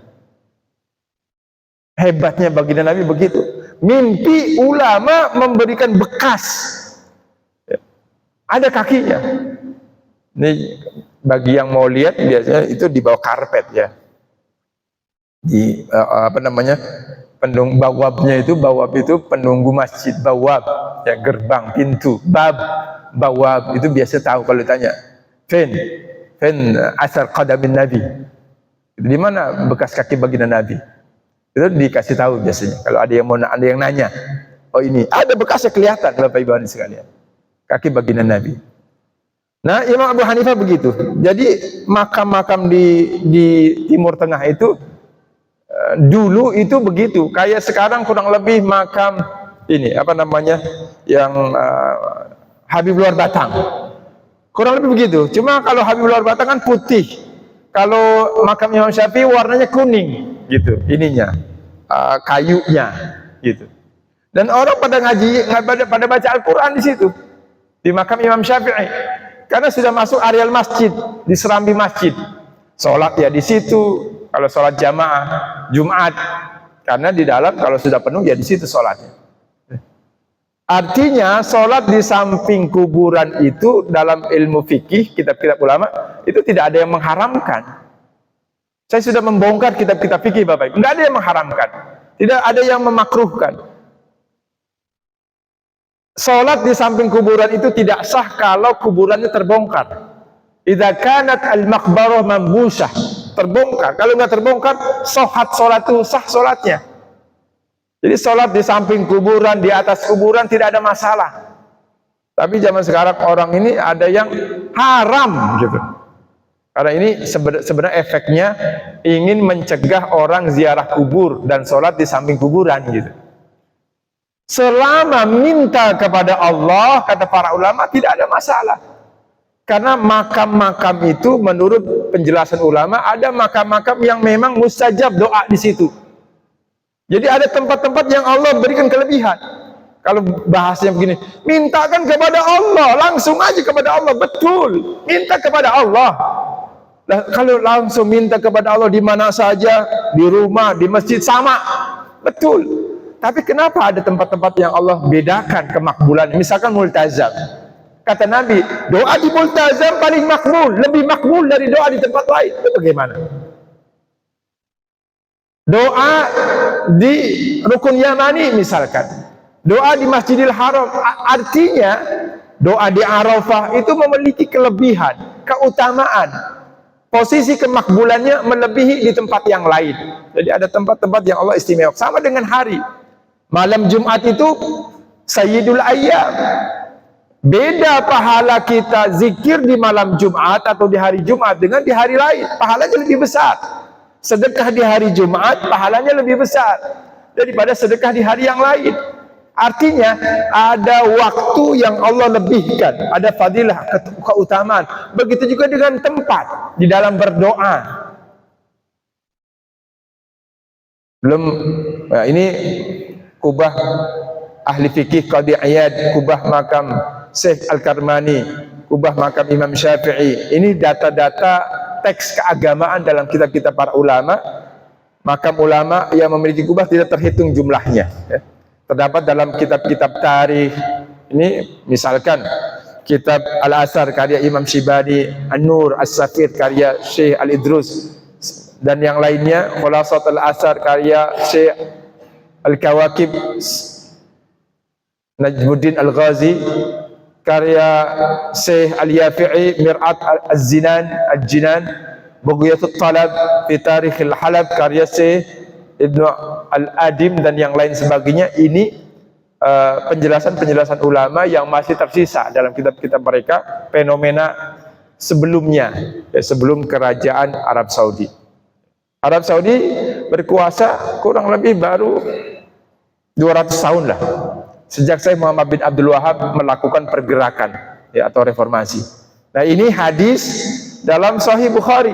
Hebatnya baginda Nabi begitu. Mimpi ulama memberikan bekas, ya, ada kakinya. Ini bagi yang mau lihat biasanya itu di bawah karpet ya. Di apa namanya, bawabnya itu, bawab itu penunggu masjid, bawab ya, gerbang, pintu, bawab itu biasa tahu kalau ditanya fin asar qadamin Nabi, di mana bekas kaki baginda Nabi, itu dikasih tahu biasanya kalau ada yang nanya, oh ini ada bekasnya, kelihatan Bapak Ibu sekalian, kaki baginda Nabi. Nah, Imam Abu Hanifah begitu. Jadi makam-makam di Timur Tengah itu dulu itu begitu. Kayak sekarang kurang lebih makam ini apa namanya yang Habib Luar Batang. Kurang lebih begitu. Cuma kalau Habib Luar Batang kan putih. Kalau makam Imam Syafi'i warnanya kuning gitu. Ininya kayunya gitu. Dan orang pada ngaji, pada baca Al-Qur'an di situ. Di makam Imam Syafi'i. Karena sudah masuk areal masjid, di serambi masjid. Sholat ya di situ, kalau sholat jamaah, Jumat, Karena di dalam kalau sudah penuh ya di situ sholatnya. Artinya sholat di samping kuburan itu dalam ilmu fikih, kitab-kitab ulama itu tidak ada yang mengharamkan. Saya sudah membongkar kitab-kitab fikih Bapak Ibu, nggak ada yang mengharamkan, tidak ada yang memakruhkan. Sholat di samping kuburan itu tidak sah kalau kuburannya terbongkar. Idza kanat al-maqbarah mambusah, terbongkar. Kalau nggak terbongkar, sholat itu sah sholatnya. Jadi sholat di samping kuburan, di atas kuburan tidak ada masalah. Tapi zaman sekarang orang ini ada yang haram gitu. Karena ini sebenarnya efeknya ingin mencegah orang ziarah kubur dan sholat di samping kuburan gitu. Selama minta kepada Allah, kata para ulama, tidak ada masalah. Karena makam-makam itu menurut penjelasan ulama, ada makam-makam yang memang mustajab doa di situ. Jadi ada tempat-tempat yang Allah berikan kelebihan. Kalau bahasnya begini, mintakan kepada Allah, langsung aja kepada Allah, betul. Minta kepada Allah. Nah, kalau langsung minta kepada Allah di mana saja, di rumah, di masjid, sama. Betul. Tapi kenapa ada tempat-tempat yang Allah bedakan kemakbulan? Misalkan multazam. Kata Nabi, doa di multazam paling makbul, lebih makbul dari doa di tempat lain. Itu bagaimana? Doa di Rukun Yamani misalkan, doa di Masjidil Haram, artinya doa di Arafah itu memiliki kelebihan, keutamaan. Posisi kemakbulannya melebihi di tempat yang lain. Jadi ada tempat-tempat yang Allah istimewa. Sama dengan hari. Malam Jumat itu Sayyidul Ayyam. Beda pahala kita zikir di malam Jumat atau di hari Jumat dengan di hari lain. Pahalanya lebih besar. Sedekah di hari Jumat pahalanya lebih besar daripada sedekah di hari yang lain. Artinya ada waktu yang Allah lebihkan, ada fadilah, keutamaan. Begitu juga dengan tempat di dalam berdoa. Belum, nah ini kubah ahli fikih Qadhi Iyad, kubah makam Syekh Al-Karmani, kubah makam Imam Syafi'i. Ini data-data teks keagamaan dalam kitab-kitab para ulama. Makam ulama yang memiliki kubah tidak terhitung jumlahnya ya. Terdapat dalam kitab-kitab tarikh. Ini misalkan kitab Al-Asar karya Imam Shibani, An-Nur As-Safir karya Syekh Al-Idrus, dan yang lainnya Khulasat Al-Asar karya Syekh Al-Kawakib Najmuddin Al-Ghazi, karya Syekh Al-Yafi'i Mir'at Al-Jinan, Bughiyatul Talab fi Tarikh Al-Halab karya Syekh Ibnu Al-Adim, dan yang lain sebagainya. Ini penjelasan-penjelasan ulama yang masih tersisa dalam kitab-kitab mereka, fenomena sebelumnya ya, sebelum kerajaan Arab Saudi. Arab Saudi berkuasa kurang lebih baru 200 tahun lah, sejak Syekh Muhammad bin Abdul Wahab melakukan pergerakan ya, atau reformasi. Nah ini hadis dalam Sahih Bukhari.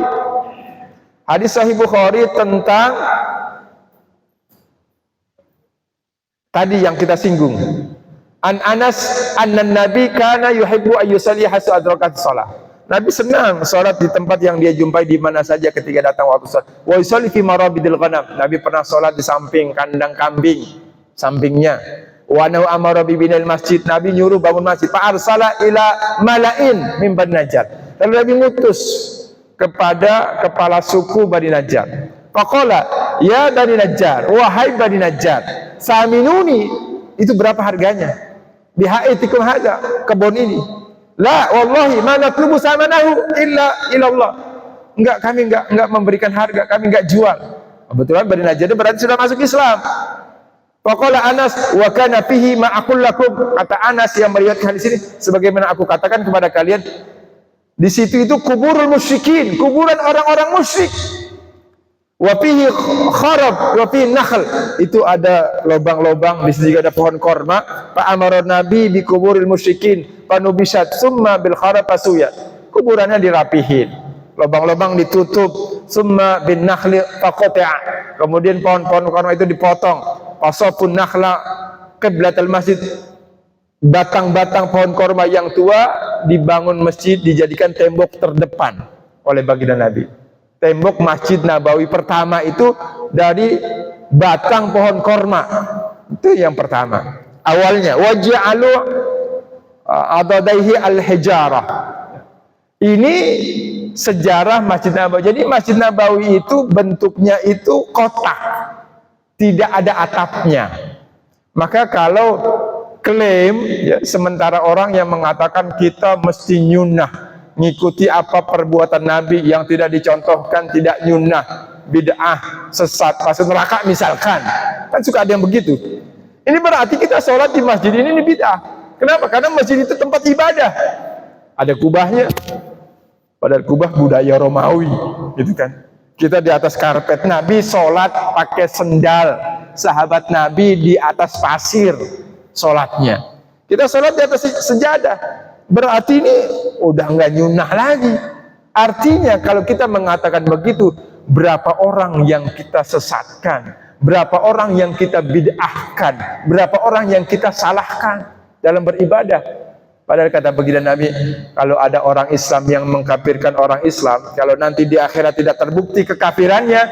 Hadis Sahih Bukhari tentang tadi yang kita singgung. An Anas anna Nabi kana yuhibbu ayyusalli hasu adrakat shalah. Nabi senang salat di tempat yang dia jumpai di mana saja ketika datang waktu salat. Wa yusalli fi marabidil ghanam. Nabi pernah salat di samping kandang kambing, sampingnya. Wa nahu amara bi binal masjid. Nabi nyuruh bangun masjid. Fa arsala ila mala'in min Bani Najjar. Lalu Nabi ngutus kepada kepala suku Bani Najjar. Faqala ya Bani Najjar, wahai Bani Najjar, saminuni, itu berapa harganya? Bihaitikum hadza, kebun ini. La wallahi ma natlubu samanahu illa Allah. Enggak, kami enggak memberikan harga, kami enggak jual. Kebetulan Bani Najjar itu berarti sudah masuk Islam. Faqala Anas wa kana fihi ma aqul lakum. Kata Anas yang meriwayatkan di sini, sebagaimana aku katakan kepada kalian, di situ itu kuburul musyrikin, kuburan orang-orang musyrik. Wa fihi kharab wa fihi nakhl, itu ada lubang-lubang, di sini juga ada pohon korma. Fa amara Nabi bi kuburil musyrikin fanubisat summa bil kharab fasuya. Kuburannya dirapihin, lubang-lubang ditutup, summa bin nakhli faqata. Kemudian pohon-pohon korma itu dipotong. Fasafun nakhla qiblatal masjid. Batang-batang pohon korma yang tua dibangun masjid, dijadikan tembok terdepan oleh baginda Nabi. Tembok Masjid Nabawi pertama itu dari batang pohon korma. Itu yang pertama. Awalnya waja'alu adadaihi al-hijarah. Ini sejarah Masjid Nabawi. Jadi Masjid Nabawi itu bentuknya itu kotak, tidak ada atapnya. Maka kalau klaim ya, sementara orang yang mengatakan kita mesti nyunah, ngikuti apa perbuatan Nabi yang tidak dicontohkan, tidak nyunah, bid'ah, sesat, masuk neraka misalkan, kan suka ada yang begitu. Ini berarti kita sholat di masjid ini bid'ah. Kenapa? Karena masjid itu tempat ibadah, ada kubahnya, padahal kubah budaya Romawi, gitu kan. Kita di atas karpet, Nabi sholat pakai sendal, sahabat Nabi di atas pasir sholatnya. Kita sholat di atas sejadah, berarti ini udah nggak nyunah lagi. Artinya kalau kita mengatakan begitu, berapa orang yang kita sesatkan, berapa orang yang kita bid'ahkan, berapa orang yang kita salahkan dalam beribadah. Padahal kata baginda Nabi, kalau ada orang Islam yang mengkafirkan orang Islam, kalau nanti di akhirat tidak terbukti kekafirannya,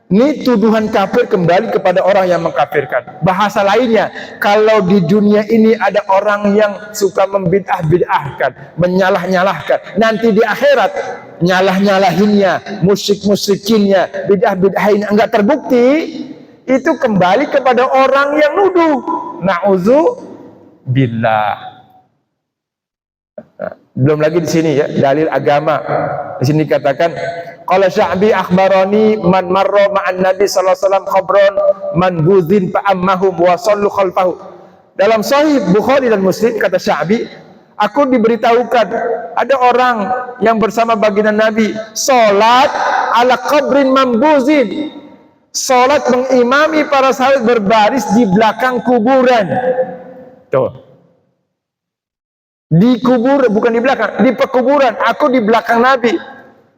ini tuduhan kafir kembali kepada orang yang mengkafirkan. Bahasa lainnya, kalau di dunia ini ada orang yang suka membid'ah-bid'ahkan, menyalah-nyalahkan, nanti di akhirat nyalah-nyalahinnya, musyrik-musyrikinnya, bid'ah-bid'ahin enggak terbukti, itu kembali kepada orang yang nuduh. Na'udzubillah. Belum lagi di sini ya, dalil agama. Di sini dikatakan, qala Sya'bi akhbarani man marra ma'an Nabi sallallahu alaihi wasallam khabron man buzin fa'ammahum wa sallu khalfahu. Dalam sahih Bukhari dan Muslim kata Sya'bi, aku diberitahukan ada orang yang bersama baginda Nabi salat ala qabrin mambuzin. Salat mengimami para sahabat berbaris di belakang kuburan. Tuh. Di kubur, bukan di belakang, di pekuburan. Aku di belakang Nabi.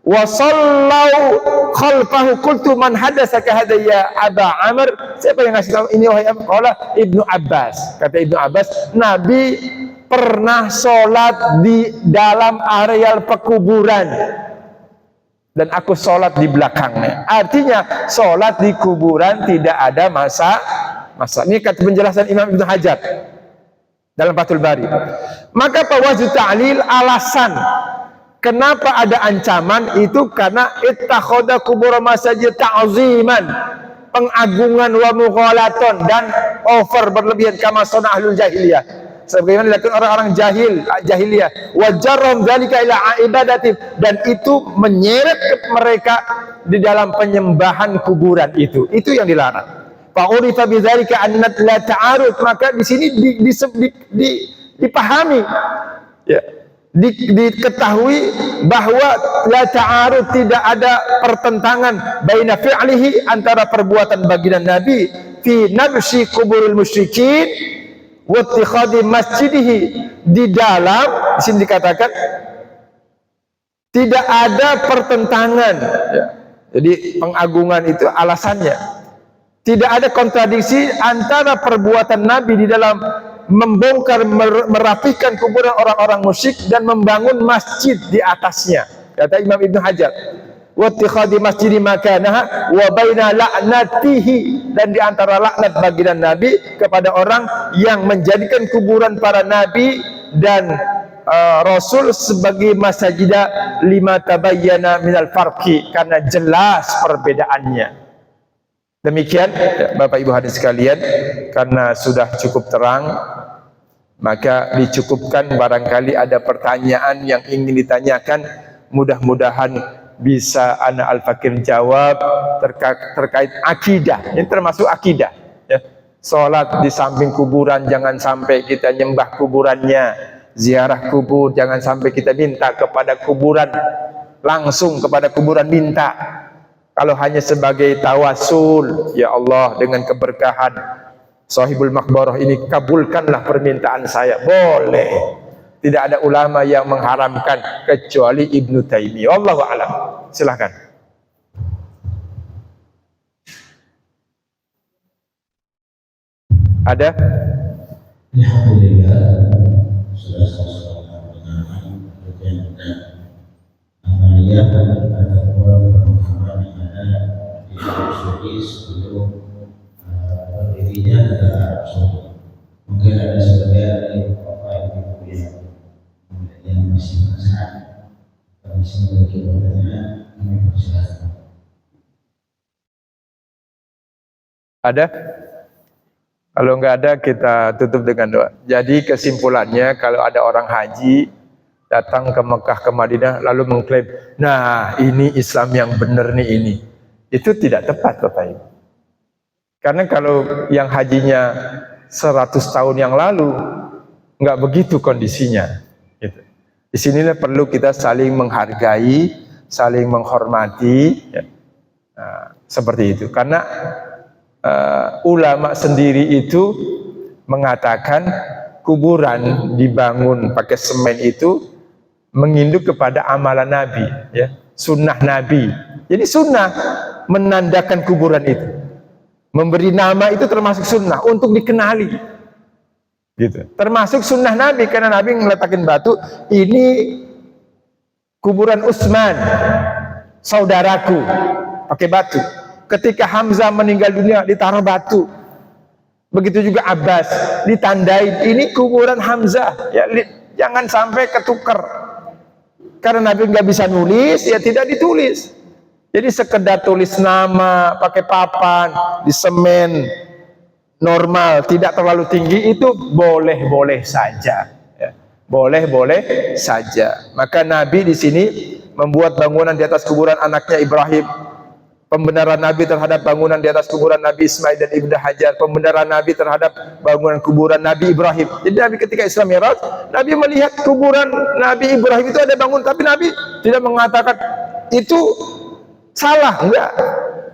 Wa sallau khalfahu qultu man hadatsaka hadha ya Aba Amr? Siapa yang ngasih tahu ini wahai Abu? Qala Ibnu Abbas. Kata Ibnu Abbas, Nabi pernah sholat di dalam areal pekuburan dan aku sholat di belakangnya. Artinya sholat di kuburan tidak ada masa. Ini kata penjelasan Imam Ibnu Hajar dalam Fathul Bari. Maka wajib ta'lil, alasan kenapa ada ancaman itu karena ittakhadha qubur masajid ta'ziman, pengagungan wa mughalaton, dan over berlebihan kama sunah ahlul jahiliyah, sebagaimana dilakukan orang-orang jahiliyah, wa jarram dzalika ila ibadatin, dan itu menyeret mereka di dalam penyembahan kuburan itu yang dilarang. Fa'urifa bidzalika annat la ta'arud, maka di sini dipahami ya, diketahui bahwa la ta'arud, tidak ada pertentangan baina fi'lihi, antara perbuatan baginda Nabi fi nabshi kuburil musyrikin wa ittikhadhi masjidihi, di dalam di sini dikatakan tidak ada pertentangan ya. Jadi pengagungan itu alasannya tidak ada kontradiksi antara perbuatan Nabi di dalam membongkar, merapikan kuburan orang-orang musyrik dan membangun masjid di atasnya. Kata Imam Ibnu Hajar, wa ittikhadhi masjidi makanaha wa baina la'natihi, dan di antara laknat baginda Nabi kepada orang yang menjadikan kuburan para nabi dan Rasul sebagai masajida lima tabayyana minal farqi, karena jelas perbedaannya. Demikian Bapak Ibu hadirin sekalian, karena sudah cukup terang, maka dicukupkan. Barangkali ada pertanyaan yang ingin ditanyakan, mudah-mudahan bisa Ana Al-Fakir jawab terkait akidah. Ini termasuk akidah ya. Sholat di samping kuburan, jangan sampai kita nyembah kuburannya. Ziarah kubur, jangan sampai kita minta kepada kuburan, langsung kepada kuburan minta. Kalau hanya sebagai tawasul, ya Allah dengan keberkahan sahibul maqbarah ini kabulkanlah permintaan saya, boleh. Tidak ada ulama yang mengharamkan kecuali Ibnu Taimiyah. Wallahu a'lam. Silakan. Ada? Alhamdulillah, sudah selesai dengan amaliyah atau pemahaman yang ada di hadis sebelum Mungkin ada sebagian dari bapak ibu yang masih penasaran, masih memiliki pertanyaan, kami persilahkan. Ada? Kalau nggak ada kita tutup dengan doa. Jadi kesimpulannya kalau ada orang haji datang ke Mekah ke Madinah lalu mengklaim, nah ini Islam yang benar nih ini. Itu tidak tepat Bapak Ibu. Karena kalau yang hajinya 100 tahun yang lalu nggak begitu kondisinya. Gitu. Di sinilah perlu kita saling menghargai, saling menghormati, ya. Nah, seperti itu. Karena ulama sendiri itu mengatakan kuburan dibangun pakai semen itu menginduk kepada amalan Nabi, ya, sunnah Nabi. Jadi sunnah menandakan kuburan itu, memberi nama itu termasuk sunnah untuk dikenali, gitu. Termasuk sunnah Nabi karena Nabi meletakkan batu, ini kuburan Utsman, saudaraku, pakai batu. Ketika Hamzah meninggal dunia ditaruh batu. Begitu juga Abbas ditandai ini kuburan Hamzah. Ya, jangan sampai ketukar. Karena Nabi nggak bisa nulis, ya tidak ditulis. Jadi sekedar tulis nama pakai papan di semen normal, tidak terlalu tinggi itu boleh-boleh saja. Ya, boleh-boleh saja. Maka Nabi di sini membuat bangunan di atas kuburan anaknya Ibrahim. Pembenaran Nabi terhadap bangunan di atas kuburan Nabi Ismail dan Ibnu Hajar, pembenaran Nabi terhadap bangunan kuburan Nabi Ibrahim. Jadi Nabi ketika Isra Mi'raj, Nabi melihat kuburan Nabi Ibrahim itu ada bangun, tapi Nabi tidak mengatakan itu salah, enggak.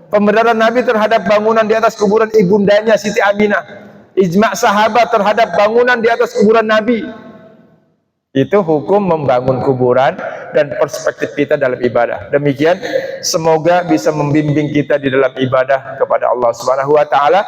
Pembenaran Nabi terhadap bangunan di atas kuburan ibundanya Siti Aminah, ijma' sahabat terhadap bangunan di atas kuburan Nabi. Itu hukum membangun kuburan dan perspektif kita dalam ibadah. Demikian, semoga bisa membimbing kita di dalam ibadah kepada Allah Subhanahu wa taala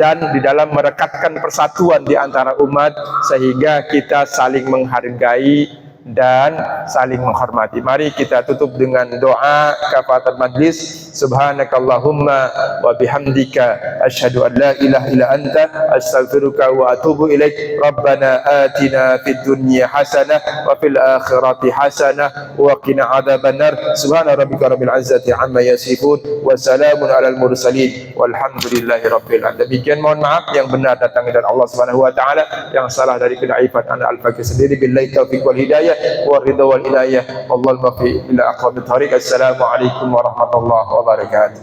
dan di dalam merekatkan persatuan di antara umat sehingga kita saling menghargai dan saling menghormati. Mari kita tutup dengan doa kafaratul majlis. Subhanakallahumma wa bihamdika asyhadu an la ilaha illa anta astaghfiruka wa atubu ilaik. Rabbana atina fid dunya hasanah wa fil akhirati hasanah wa qina adzabannar. Subhana rabbika rabbil izzati amma yasifun wa salamun alal mursalin walhamdulillahi rabbil alamin. Demikian, mohon maaf yang benar datang dari Allah Subhanahu wa taala, yang salah dari kedaifan ana al-fakir sendiri. Billahi taufiq wal hidayah wa ridha wal inayah. Wallahu muwaffiq ila aqwamit thariq. Assalamualaikum warahmatullahi wabarakatuh.